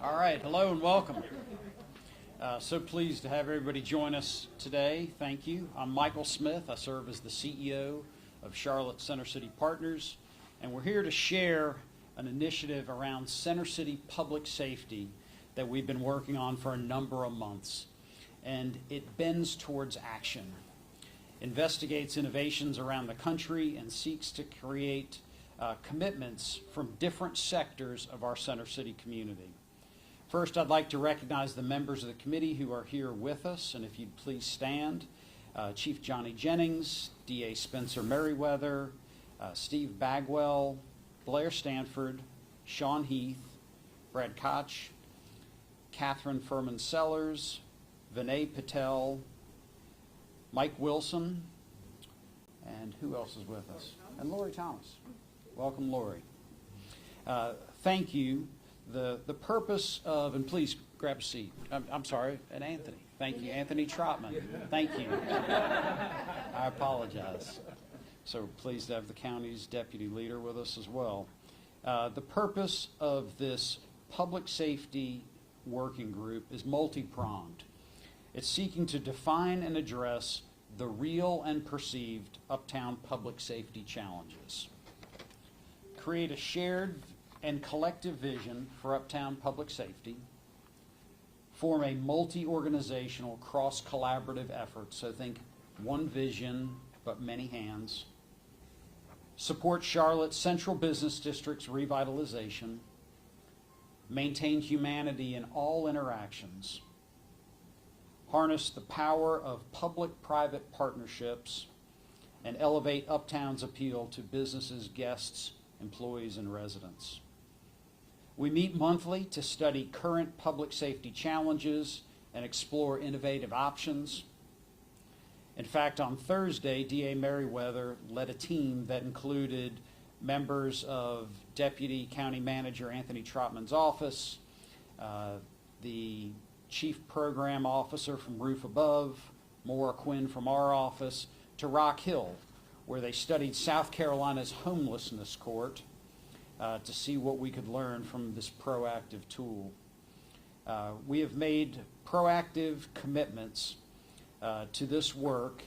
All right, hello and welcome. So pleased to have everybody join us today. Thank you. I'm Michael Smith. I serve as the CEO of Charlotte Center City Partners, and we're here to share an initiative around Center City public safety that we've been working on for a number of months. And it bends towards action, investigates innovations around the country, and seeks to create commitments from different sectors of our Center City community. First, I'd like to recognize the members of the committee who are here with us, and if you'd please stand. Chief Johnny Jennings, DA Spencer Mayweather, Steve Bagwell, Blair Stanford, Sean Heath, Brad Koch, Catherine Furman Sellers, Vinay Patel, Mike Wilson, and who else is with us? And Lori Thomas. Welcome, Lori. Thank you. The purpose of, and please grab a seat. I'm sorry, and Anthony. Thank you, Anthony Trotman. Thank you. I apologize. So pleased to have the county's deputy leader with us as well. The purpose of this public safety working group is multi-pronged. It's seeking to define and address the real and perceived Uptown public safety challenges, create a shared and collective vision for Uptown public safety, form a multi-organizational, cross-collaborative effort, so think one vision but many hands, support Charlotte's Central Business District's revitalization, maintain humanity in all interactions, harness the power of public-private partnerships, and elevate Uptown's appeal to businesses, guests, employees, and residents. We meet monthly to study current public safety challenges and explore innovative options. In fact, on Thursday, DA Mayweather led a team that included members of Deputy County Manager Anthony Trotman's office, the Chief Program Officer from Roof Above, Maura Quinn from our office, to Rock Hill, where they studied South Carolina's homelessness court to see what we could learn from this proactive tool. We have made proactive commitments to this work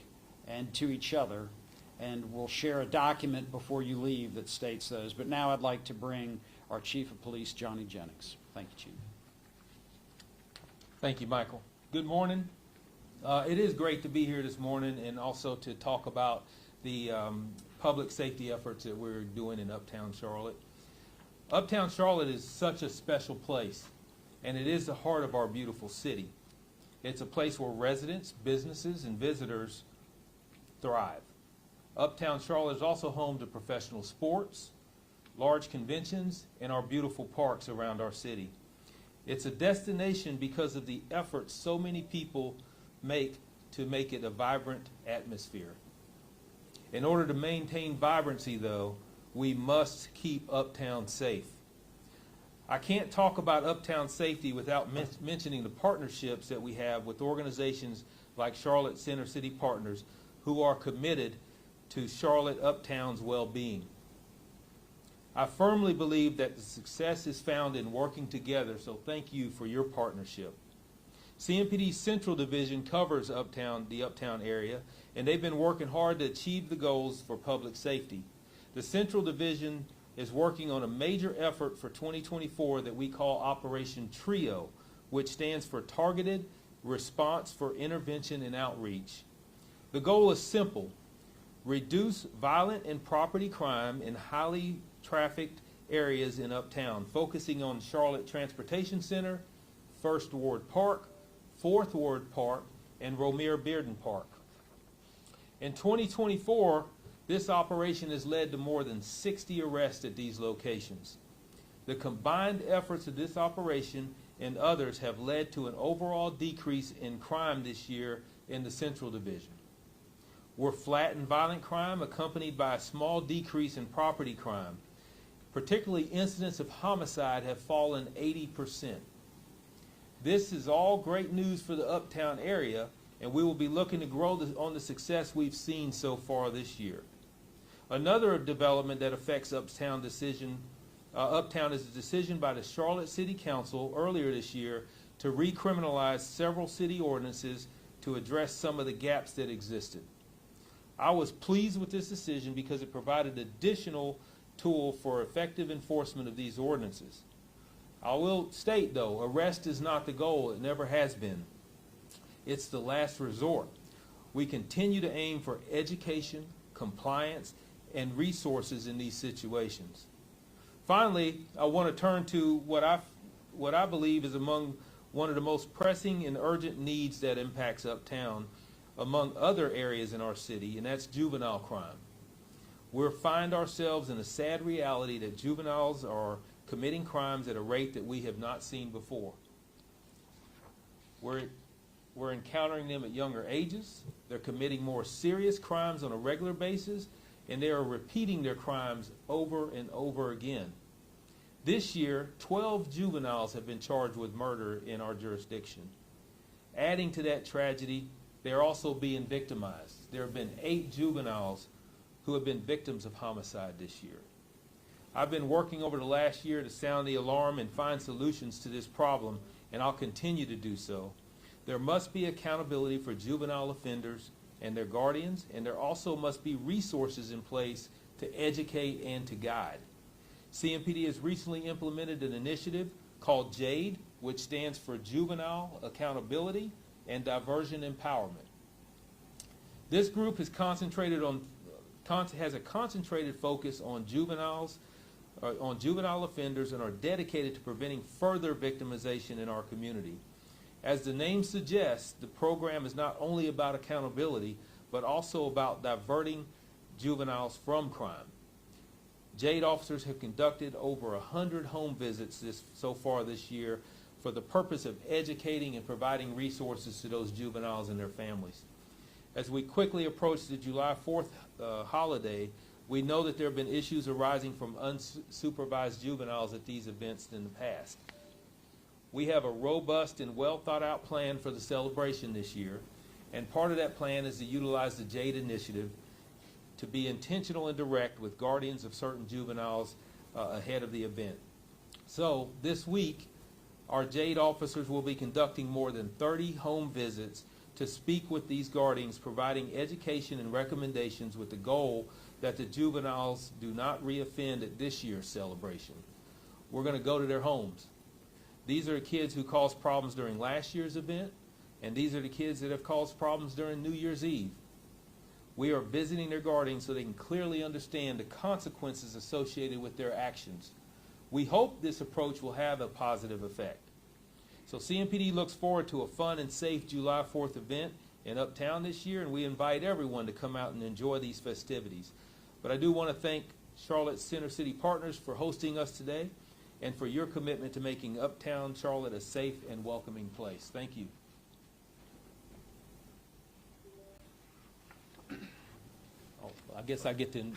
and to each other, and we'll share a document before you leave that states those. But now I'd like to bring our Chief of Police, Johnny Jennings. Thank you, Chief. Thank you, Michael. Good morning. It is great to be here this morning and also to talk about the public safety efforts that we're doing in Uptown Charlotte. Uptown Charlotte is such a special place, and it is the heart of our beautiful city. It's a place where residents, businesses, and visitors thrive. Uptown Charlotte is also home to professional sports, large conventions, and our beautiful parks around our city. It's a destination because of the efforts so many people make to make it a vibrant atmosphere. In order to maintain vibrancy, though, we must keep Uptown safe. I can't talk about Uptown safety without mentioning the partnerships that we have with organizations like Charlotte Center City Partners, who are committed to Charlotte Uptown's well-being. I firmly believe that the success is found in working together, so thank you for your partnership. CMPD's Central Division covers the Uptown area, and they've been working hard to achieve the goals for public safety. The Central Division is working on a major effort for 2024 that we call Operation TRIO, which stands for Targeted Response for Intervention and Outreach. The goal is simple: reduce violent and property crime in highly trafficked areas in Uptown, focusing on Charlotte Transportation Center, First Ward Park, Fourth Ward Park, and Romare Bearden Park. In 2024, this operation has led to more than 60 arrests at these locations. The combined efforts of this operation and others have led to an overall decrease in crime this year in the Central Division. We're flat in violent crime, accompanied by a small decrease in property crime. Particularly, incidents of homicide have fallen 80%. This is all great news for the Uptown area, and we will be looking to grow on the success we've seen so far this year. Another development that affects Uptown decision Uptown is a decision by the Charlotte City Council earlier this year to recriminalize several city ordinances to address some of the gaps that existed. I was pleased with this decision because it provided additional tool for effective enforcement of these ordinances. I will state, though, arrest is not the goal. It never has been. It's the last resort. We continue to aim for education, compliance, and resources in these situations. Finally, I want to turn to what I believe is among one of the most pressing and urgent needs that impacts Uptown, among other areas in our city, and that's juvenile crime. We find ourselves in a sad reality that juveniles are committing crimes at a rate that we have not seen before. We're encountering them at younger ages. They're committing more serious crimes on a regular basis, and they are repeating their crimes over and over again. This year, 12 juveniles have been charged with murder in our jurisdiction. Adding to that tragedy, they're also being victimized. There have been 8 juveniles who have been victims of homicide this year. I've been working over the last year to sound the alarm and find solutions to this problem, and I'll continue to do so. There must be accountability for juvenile offenders and their guardians, and there also must be resources in place to educate and to guide. CMPD has recently implemented an initiative called JADE, which stands for Juvenile Accountability and Diversion Empowerment. This group has has a concentrated focus on juveniles, on juvenile offenders, and are dedicated to preventing further victimization in our community. As the name suggests, the program is not only about accountability, but also about diverting juveniles from crime. JADE officers have conducted over 100 home visits so far this year for the purpose of educating and providing resources to those juveniles and their families. As we quickly approach the July 4th holiday, we know that there have been issues arising from unsupervised juveniles at these events in the past. We have a robust and well thought out plan for the celebration this year, and part of that plan is to utilize the JADE initiative to be intentional and direct with guardians of certain juveniles ahead of the event. So this week, our JADE officers will be conducting more than 30 home visits to speak with these guardians, providing education and recommendations with the goal that the juveniles do not reoffend at this year's celebration. We're going to go to their homes. These are the kids who caused problems during last year's event, and these are the kids that have caused problems during New Year's Eve. We are visiting their guardians so they can clearly understand the consequences associated with their actions. We hope this approach will have a positive effect. So CMPD looks forward to a fun and safe July 4th event in Uptown this year, and we invite everyone to come out and enjoy these festivities. But I do want to thank Charlotte Center City Partners for hosting us today and for your commitment to making Uptown Charlotte a safe and welcoming place. Thank you. I guess I get to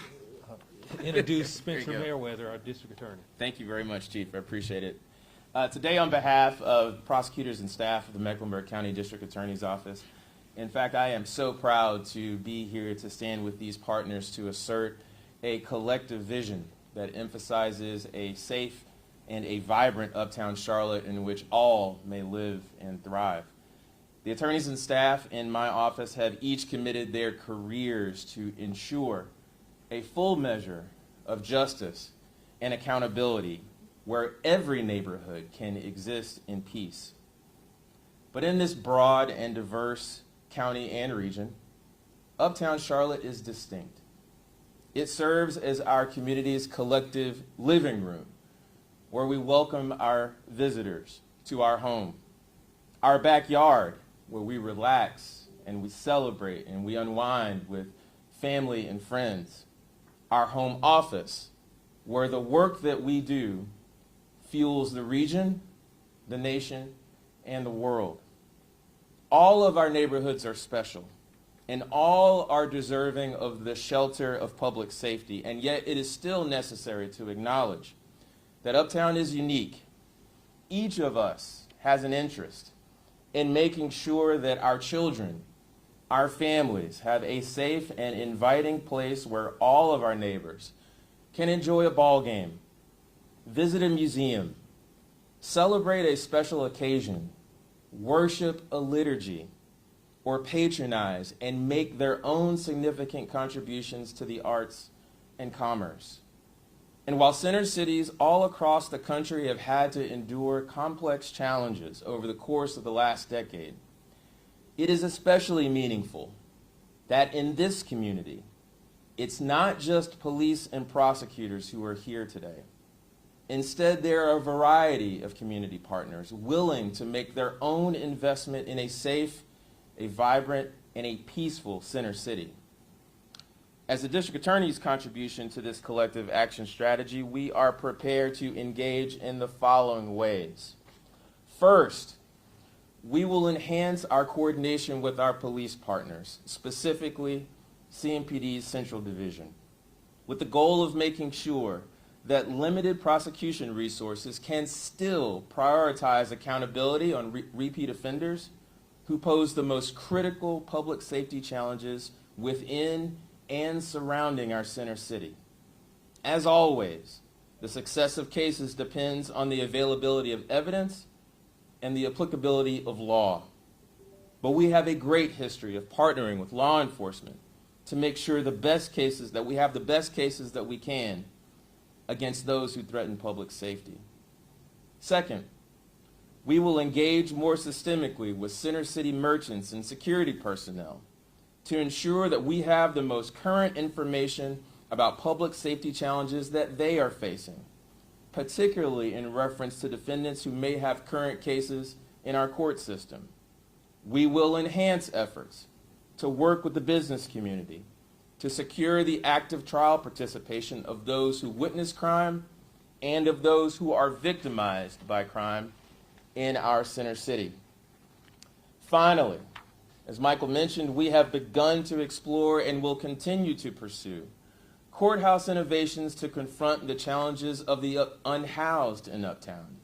introduce Spencer Mayweather, our district attorney. Thank you very much, Chief. I appreciate it. Today, on behalf of prosecutors and staff of the Mecklenburg County District Attorney's Office, in fact, I am so proud to be here to stand with these partners to assert a collective vision that emphasizes a safe and a vibrant Uptown Charlotte in which all may live and thrive. The attorneys and staff in my office have each committed their careers to ensure a full measure of justice and accountability where every neighborhood can exist in peace. But in this broad and diverse county and region, Uptown Charlotte is distinct. It serves as our community's collective living room, where we welcome our visitors to our home, our backyard, where we relax and we celebrate and we unwind with family and friends, our home office, where the work that we do fuels the region, the nation, and the world. All of our neighborhoods are special, and all are deserving of the shelter of public safety, and yet it is still necessary to acknowledge that Uptown is unique. Each of us has an interest in making sure that our children, our families, have a safe and inviting place where all of our neighbors can enjoy a ball game, visit a museum, celebrate a special occasion, worship a liturgy, or patronize and make their own significant contributions to the arts and commerce. And while center cities all across the country have had to endure complex challenges over the course of the last decade, it is especially meaningful that in this community, it's not just police and prosecutors who are here today. Instead, there are a variety of community partners willing to make their own investment in a safe, a vibrant, and a peaceful center city. As the district attorney's contribution to this collective action strategy, we are prepared to engage in the following ways. First, we will enhance our coordination with our police partners, specifically CMPD's Central Division, with the goal of making sure that limited prosecution resources can still prioritize accountability on repeat offenders who pose the most critical public safety challenges within and surrounding our center city. As always, the success of cases depends on the availability of evidence and the applicability of law. But we have a great history of partnering with law enforcement to make sure we have the best cases that we can against those who threaten public safety. Second, we will engage more systemically with center city merchants and security personnel to ensure that we have the most current information about public safety challenges that they are facing, particularly in reference to defendants who may have current cases in our court system. We will enhance efforts to work with the business community to secure the active trial participation of those who witness crime and of those who are victimized by crime in our center city. Finally, as Michael mentioned, we have begun to explore and will continue to pursue courthouse innovations to confront the challenges of the unhoused in Uptown.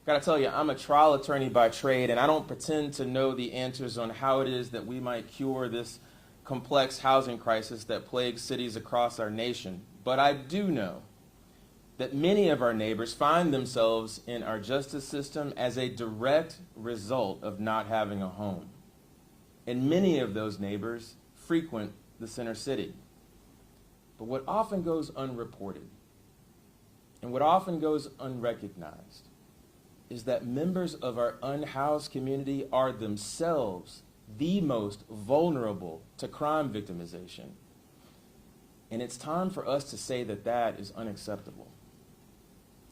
Gotta tell you, I'm a trial attorney by trade, and I don't pretend to know the answers on how it is that we might cure this complex housing crisis that plagues cities across our nation. But I do know that many of our neighbors find themselves in our justice system as a direct result of not having a home. And many of those neighbors frequent the center city. But what often goes unreported and what often goes unrecognized is that members of our unhoused community are themselves the most vulnerable to crime victimization. And it's time for us to say that that is unacceptable.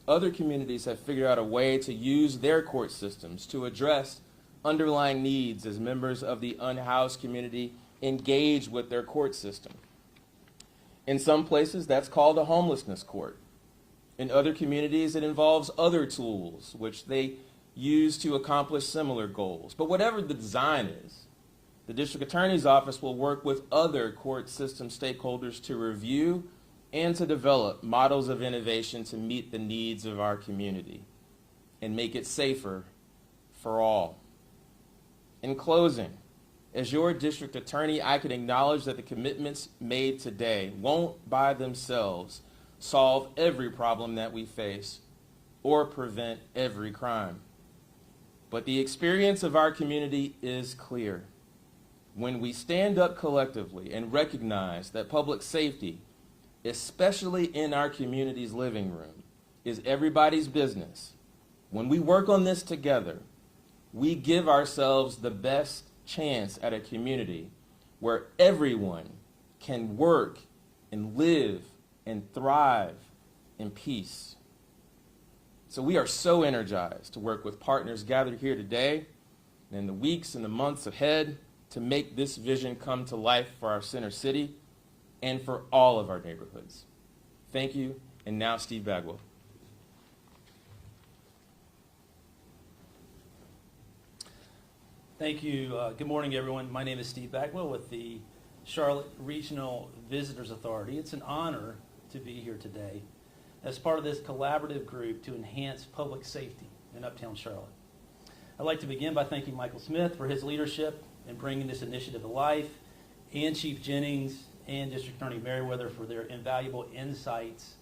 Other communities have figured out a way to use their court systems to address underlying needs as members of the unhoused community engage with their court system. In some places, that's called a homelessness court. In other communities, it involves other tools which they use to accomplish similar goals. But whatever the design is, the district attorney's office will work with other court system stakeholders to review and to develop models of innovation to meet the needs of our community and make it safer for all. In closing, as your district attorney, I can acknowledge that the commitments made today won't by themselves solve every problem that we face or prevent every crime. But the experience of our community is clear. When we stand up collectively and recognize that public safety, especially in our community's living room, is everybody's business, when we work on this together, we give ourselves the best chance at a community where everyone can work and live and thrive in peace. So we are so energized to work with partners gathered here today and in the weeks and the months ahead to make this vision come to life for our center city and for all of our neighborhoods. Thank you, and now Steve Bagwell. Thank you. Good morning, everyone. My name is Steve Bagwell with the Charlotte Regional Visitors Authority. It's an honor to be here today as part of this collaborative group to enhance public safety in Uptown Charlotte. I'd like to begin by thanking Michael Smith for his leadership in bringing this initiative to life, and Chief Jennings and District Attorney Mayweather for their invaluable insights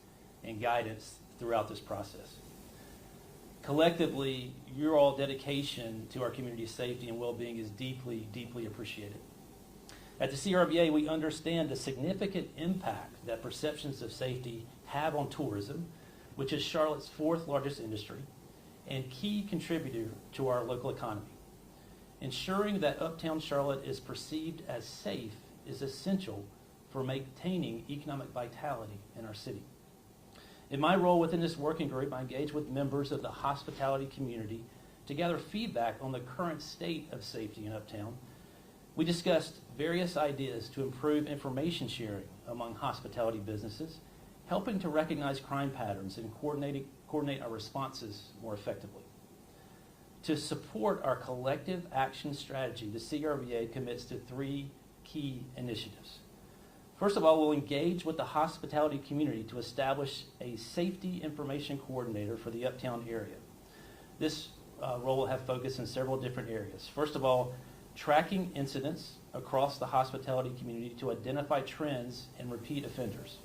and guidance throughout this process. Collectively, your all dedication to our community's safety and well-being is deeply, deeply appreciated. At the CRVA, we understand the significant impact that perceptions of safety have on tourism, which is Charlotte's fourth largest industry and key contributor to our local economy. Ensuring that Uptown Charlotte is perceived as safe is essential for maintaining economic vitality in our city. In my role within this working group, I engage with members of the hospitality community to gather feedback on the current state of safety in Uptown. We discussed various ideas to improve information sharing among hospitality businesses, helping to recognize crime patterns and coordinate our responses more effectively. To support our collective action strategy, the CRVA commits to 3 key initiatives. First of all, we'll engage with the hospitality community to establish a safety information coordinator for the Uptown area. This role will have focus in several different areas. First of all, tracking incidents across the hospitality community to identify trends and repeat offenders.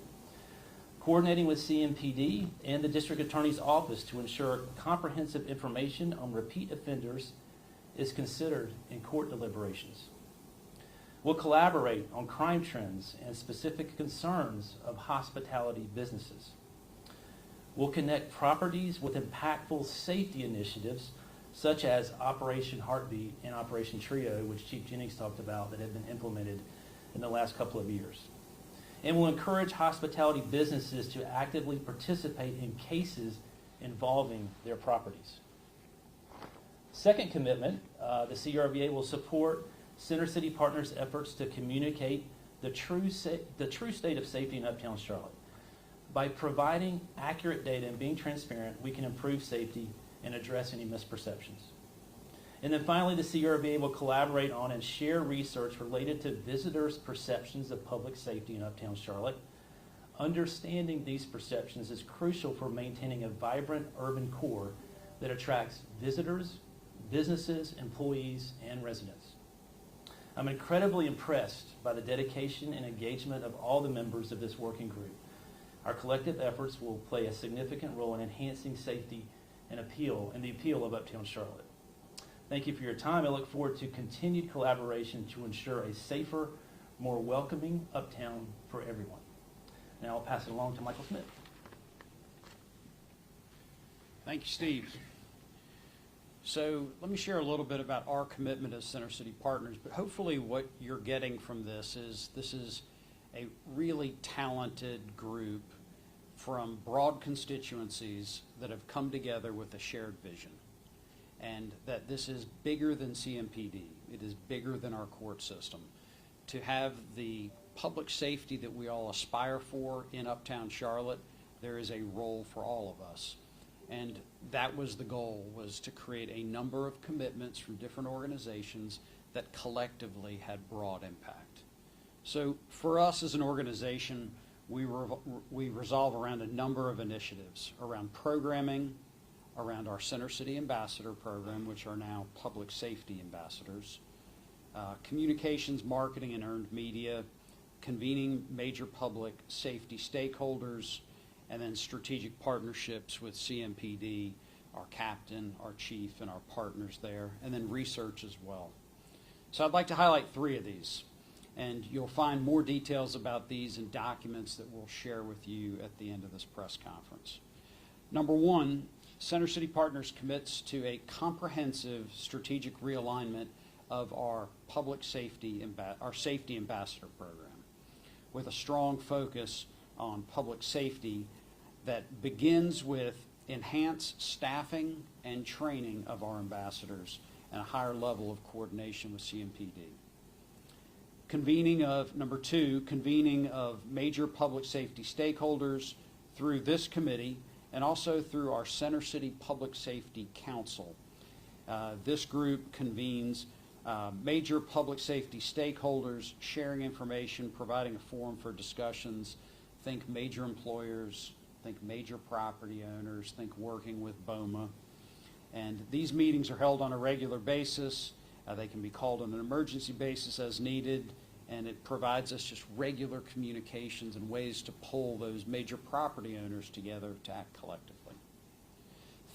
Coordinating with CMPD and the District Attorney's Office to ensure comprehensive information on repeat offenders is considered in court deliberations. We'll collaborate on crime trends and specific concerns of hospitality businesses. We'll connect properties with impactful safety initiatives such as Operation Heartbeat and Operation Trio, which Chief Jennings talked about, that have been implemented in the last couple of years. And we'll encourage hospitality businesses to actively participate in cases involving their properties. Second commitment, the CRVA will support Center City Partners' efforts to communicate the true state of safety in Uptown Charlotte. By providing accurate data and being transparent, we can improve safety and address any misperceptions. And then finally, the CRVA will collaborate on and share research related to visitors' perceptions of public safety in Uptown Charlotte. Understanding these perceptions is crucial for maintaining a vibrant urban core that attracts visitors, businesses, employees, and residents. I'm incredibly impressed by the dedication and engagement of all the members of this working group. Our collective efforts will play a significant role in enhancing safety and the appeal of Uptown Charlotte. Thank you for your time. I look forward to continued collaboration to ensure a safer, more welcoming Uptown for everyone. Now I'll pass it along to Michael Smith. Thank you, Steve. So let me share a little bit about our commitment as Center City Partners, but hopefully what you're getting from this is a really talented group from broad constituencies that have come together with a shared vision, and that this is bigger than CMPD. It is bigger than our court system. To have the public safety that we all aspire for in Uptown Charlotte, there is a role for all of us. And that was the goal, was to create a number of commitments from different organizations that collectively had broad impact. So for us as an organization, we resolve around a number of initiatives, around programming, around our Center City Ambassador program, which are now public safety ambassadors, communications, marketing, and earned media, convening major public safety stakeholders, and then strategic partnerships with CMPD, our captain, our chief, and our partners there, and then research as well. So I'd like to highlight 3 of these, and you'll find more details about these in documents that we'll share with you at the end of this press conference. Number 1, Center City Partners commits to a comprehensive strategic realignment of our public safety, our safety ambassador program, with a strong focus on public safety that begins with enhanced staffing and training of our ambassadors and a higher level of coordination with CMPD. Number 2, convening of major public safety stakeholders through this committee and also through our Center City Public Safety Council. This group convenes major public safety stakeholders, sharing information, providing a forum for discussions. Think major employers, think major property owners, think working with BOMA. And these meetings are held on a regular basis. They can be called on an emergency basis as needed, and it provides us just regular communications and ways to pull those major property owners together to act collectively.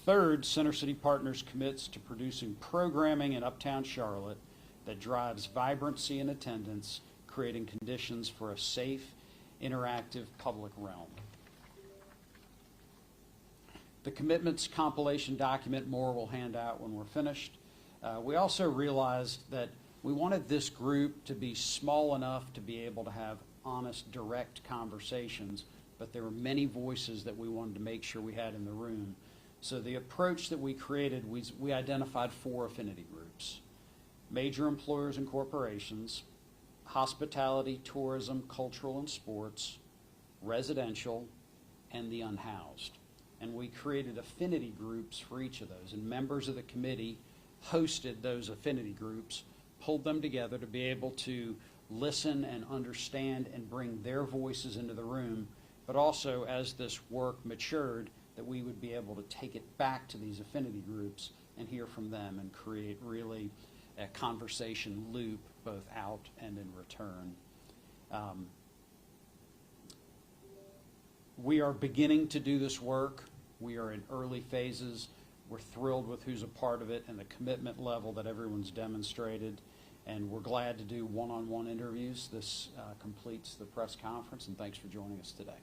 Third, Center City Partners commits to producing programming in Uptown Charlotte that drives vibrancy and attendance, creating conditions for a safe, interactive public realm. The commitments compilation document more will hand out when we're finished. We also realized that we wanted this group to be small enough to be able to have honest, direct conversations, but there were many voices that we wanted to make sure we had in the room. So the approach that we created, we identified 4 affinity groups: major employers and corporations, hospitality, tourism, cultural and sports, residential, and the unhoused. And we created affinity groups for each of those, and members of the committee hosted those affinity groups, pulled them together to be able to listen and understand and bring their voices into the room, but also as this work matured, that we would be able to take it back to these affinity groups and hear from them and create really a conversation loop both out and in return. We are beginning to do this work. We are in early phases. We're thrilled with who's a part of it and the commitment level that everyone's demonstrated. And we're glad to do one-on-one interviews. This completes the press conference, and thanks for joining us today.